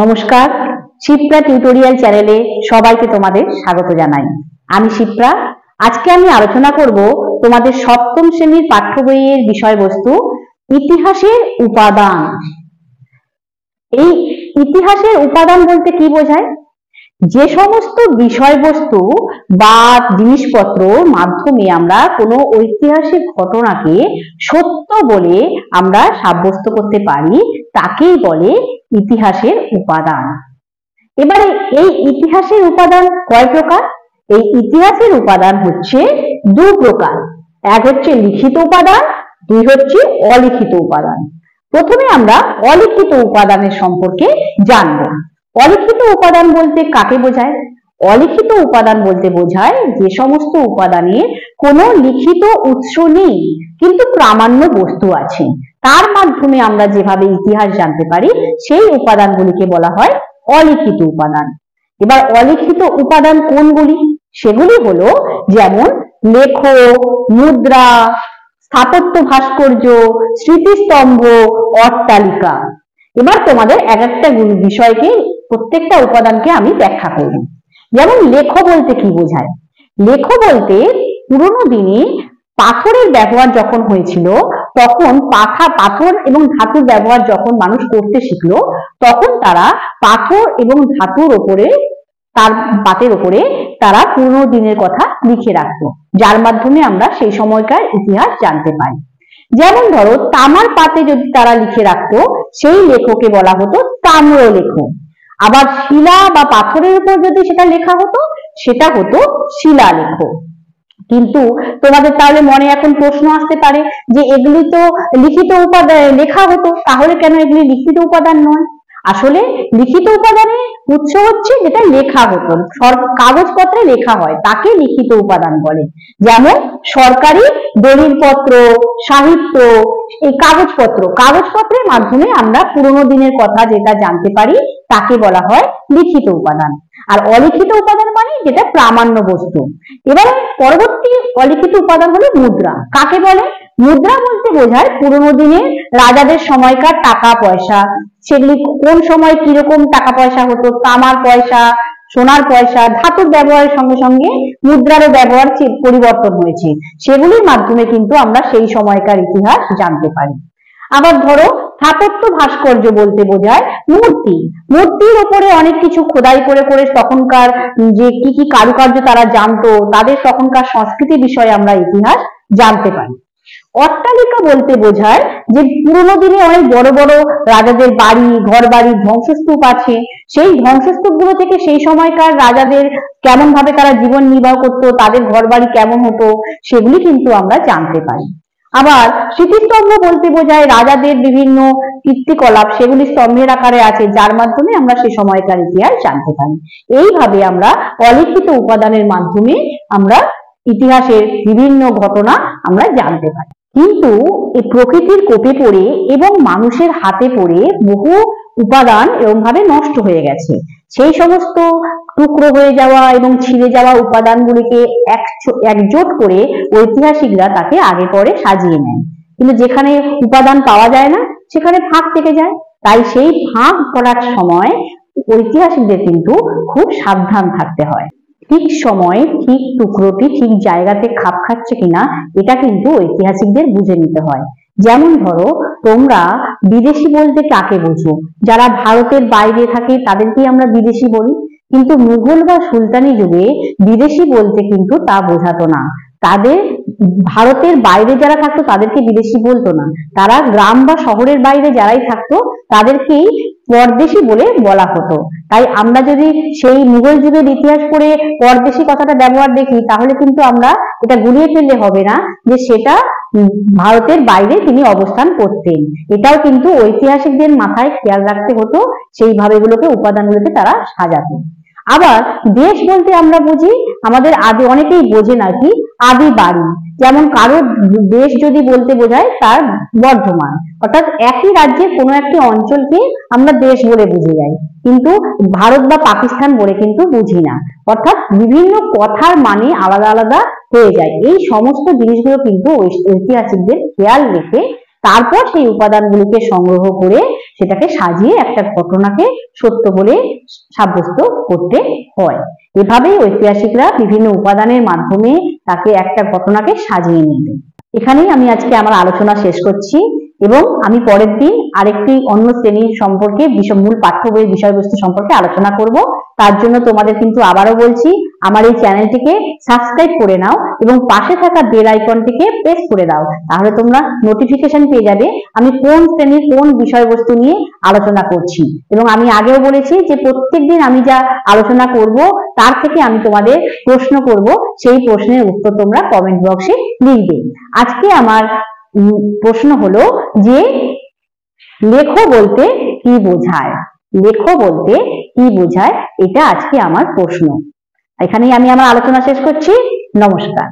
নমস্কার, শিপ্রা টিউটোরিয়াল চ্যানেলে সবাইকে তোমাদের স্বাগত জানাই। আমি শিপ্রা। আজকে আমি আলোচনা করব তোমাদের সপ্তম শ্রেণীর পাঠ্য বইয়ের বিষয়বস্তু ইতিহাসের উপাদান। এই ইতিহাসের উপাদান বলতে কি বোঝায়? যে সমস্ত বিষয়বস্তু বা জিনিসপত্র মাধ্যমে আমরা কোনো ঐতিহাসিক ঘটনাকে সত্য বলে আমরা সাব্যস্ত করতে পারি তাকেই বলে ইতিহাসের উপাদান। এবারে এই ইতিহাসের উপাদান কয় প্রকার? এই ইতিহাসের উপাদান হচ্ছে দু প্রকার। এক হচ্ছে লিখিত উপাদান, দুই হচ্ছে অলিখিত উপাদান। প্রথমে আমরা অলিখিত উপাদানের সম্পর্কে জানব। অলিখিত উপাদান বলতে কাকে বোঝায়? অলিখিত উপাদান বলতে বোঝায় যে সমস্ত উপাদানে কোনো লিখিত উৎস নেই কিন্তু প্রামাণ্য বস্তু আছে, তার মাধ্যমে আমরা যেভাবে ইতিহাস জানতে পারি সেই উপাদানগুলিকে বলা হয় অলিখিত উপাদান। এবার অলিখিত উপাদান কোনগুলি? সেগুলি হলো যেমন লেখ, মুদ্রা, স্থাপত্য ভাস্কর্য, স্মৃতিস্তম্ভ, অট্টালিকা। এবার তোমাদের এক একটা বিষয়কে প্রত্যেকটা উপাদানকে আমি ব্যাখ্যা করব। যেমন লেখ বলতে কি বোঝায়? লেখ বলতে পুরোনো দিনে পাথরের ব্যবহার যখন হয়েছিল, তখন পাথর এবং ধাতুর ব্যবহার যখন মানুষ করতে শিখলো, তখন তারা পাথর এবং ধাতুর ওপরে তার পাতের ওপরে তারা পুরোনো দিনের কথা লিখে রাখতো, যার মাধ্যমে আমরা সেই সময়কার ইতিহাস জানতে পারি। যেমন ধরো তামার পাতে যদি তারা লিখে রাখতো, সেই লেখকে বলা হতো তাম্রলেখ। আবার শিলা বা পাথরের উপর যদি সেটা লেখা হতো, সেটা হতো শিলালেখ। কিন্তু তোমাদের তাহলে মনে এখন প্রশ্ন আসতে পারে যে এগুলি তো লিখিত উপাদান লেখা হতো, তাহলে কেন এগুলি লিখিত উপাদান নয়? আসলে লিখিত উপাদানের উৎস হচ্ছে যেটা লেখা হতো, কাগজপত্রে লেখা হয়, তাকে লিখিত উপাদান বলে। যেমন সরকারি দলিলপত্র, সাহিত্য, এই কাগজপত্রের মাধ্যমে আমরা পুরোনো দিনের কথা যেটা জানতে পারি তাকে বলা হয় লিখিত উপাদান। আর অলিখিত উপাদান মানে যেটা প্রামাণ্য বস্তু। এবার পরবর্তী অলিখিত উপাদান হলো মুদ্রা। কাকে বলে? মুদ্রা বলতে বোঝায় পুরোনো দিনে রাজাদের সময়কার টাকা পয়সা। সেগুলি কোন সময় কিরকম টাকা পয়সা হতো, তামার পয়সা, সোনার পয়সা, ধাতুর ব্যবহারের সঙ্গে সঙ্গে মুদ্রারও ব্যবহার পরিবর্তন হয়েছে, সেগুলির মাধ্যমে কিন্তু আমরা সেই সময়কার ইতিহাস জানতে পারি। আবার ধরো স্থাপত্য ভাস্কর্য বলতে বোঝায় মূর্তির উপরে অনেক কিছু খোদাই করে করে তখনকার যে কি কি কারুকার্য তারা জানতো, তাদের তখনকার সংস্কৃতি বিষয়ে আমরা ইতিহাস জানতে পারি। অট্টালিকা বলতে বোঝায় যে পুরোনো দিনে অনেক বড় বড় রাজাদের বাড়ি, ঘর বাড়ি, ধ্বংসস্তূপ আছে, সেই ধ্বংসস্তূপগুলো থেকে সেই সময়কার রাজাদের কেমন ভাবে তারা জীবন নির্বাহ করতো, তাদের ঘর বাড়ি কেমন হতো, সেগুলি কিন্তু আমরা জানতে পারি। আবার স্মৃতিস্তম্ভ বলতে বোঝায় রাজাদের বিভিন্ন কীর্তিকলাপ, সেগুলি স্তম্ভের আকারে আছে, যার মাধ্যমে আমরা সে সময়কার ইতিহাস জানতে পারি। এইভাবে আমরা অলিখিত উপাদানের মাধ্যমে আমরা ইতিহাসের বিভিন্ন ঘটনা আমরা জানতে পারি। কিন্তু এই প্রকৃতির কোপে পড়ে এবং মানুষের হাতে পড়ে বহু উপাদান এরকম ভাবে নষ্ট হয়ে গেছে। সেই সমস্ত টুকরো হয়ে যাওয়া এবং ছিঁড়ে যাওয়া উপাদানগুলিকে একজোট করে ঐতিহাসিকরা তাকে আগে পরে সাজিয়ে নেয়। কিন্তু যেখানে উপাদান পাওয়া যায় না, সেখানে ফাঁক থেকে যায়। তাই সেই ফাঁক করার সময় ঐতিহাসিকদের কিন্তু খুব সাবধান থাকতে হয়। ঠিক সময়ে ঠিক টুকরোটি ঠিক জায়গাতে খাপ খাচ্ছে কিনা, এটা কিন্তু ঐতিহাসিকদের বুঝে নিতে হয়। যেমন ধরো তোমরা বিদেশি বলতে কাকে বুঝো? যারা ভারতের বাইরে থাকে তাদেরকেই আমরা বিদেশি বলি, কিন্তু মুঘল বা সুলতানি যুগে বিদেশি বলতে কিন্তু তা বোঝাতো না। তাদের ভারতের বাইরে যারা থাকতো তাদেরকে বিদেশি বলতো না, তারা গ্রাম বা শহরের বাইরে যারাই থাকতো তাদেরকেই পরদেশি বলে বলা হতো। তাই আমরা যদি সেই মুঘল যুগের ইতিহাস পড়ে পরদেশি কথাটা ব্যবহার দেখি, তাহলে কিন্তু আমরা এটা গুলিয়ে ফেললে হবে না যে সেটা ভারতের বাইরে তিনি অবস্থান করতেন। এটাও কিন্তু ঐতিহাসিকদের মাথায় খেয়াল রাখতে হতো, সেইভাবে এগুলোকে উপাদানগুলোকে তারা সাজাতেন। আবার দেশ বলতে আমরা বুঝি আমাদের আদি, অনেকেই বোঝে নাকি আদি বাড়ি। যেমন কারো দেশ যদি বলতে বোঝায় তার বর্ধমান, অর্থাৎ একই রাজ্যের কোনো একটি অঞ্চলকে আমরা দেশ বলে বুঝে যাই, কিন্তু ভারত বা পাকিস্তান বলে কিন্তু বুঝি না। অর্থাৎ বিভিন্ন কথার মানে আলাদা আলাদা হয়ে যায়। এই সমস্ত জিনিসগুলো কিন্তু ঐতিহাসিকদের খেয়াল রেখে তারপর সেই উপাদানগুলিকে সংগ্রহ করে সেটাকে সাজিয়ে একটা ঘটনাকে সত্য বলে সাব্যস্ত করতে হয়। এভাবেই ঐতিহাসিকরা বিভিন্ন উপাদানের মাধ্যমে তাকে একটা ঘটনাকে সাজিয়ে নেবে। এখানেই আমি আজকে আমার আলোচনা শেষ করছি এবং আমি পরের দিন আরেকটি অন্য শ্রেণীর সম্পর্কে মূল পাঠ্য বইয়ের বিষয়বস্তু সম্পর্কে আলোচনা করব। তার জন্য তোমাদের কিন্তু আবারও বলছি, আমার এই চ্যানেলটিকে সাবস্ক্রাইব করে নাও এবং পাশে থাকা বেল আইকনটিকে প্রেস করে দাও, তাহলে তোমরা নোটিফিকেশন পেয়ে যাবে আমি কোন শ্রেণীর কোন বিষয়বস্তু নিয়ে আলোচনা করছি। এবং আমি আগেও বলেছি যে প্রত্যেকদিন আমি যা আলোচনা করব তার থেকে আমি তোমাদের প্রশ্ন করব, সেই প্রশ্নের উত্তর তোমরা কমেন্ট বক্সে লিখবে। আজকে আমার প্রশ্ন হলো যে লেখো বলতে কি বোঝায়, লেখো বলতে কি বোঝায়, এটা আজকে আমার প্রশ্ন। এখানেই আমি আমার আলোচনা শেষ করছি। নমস্কার।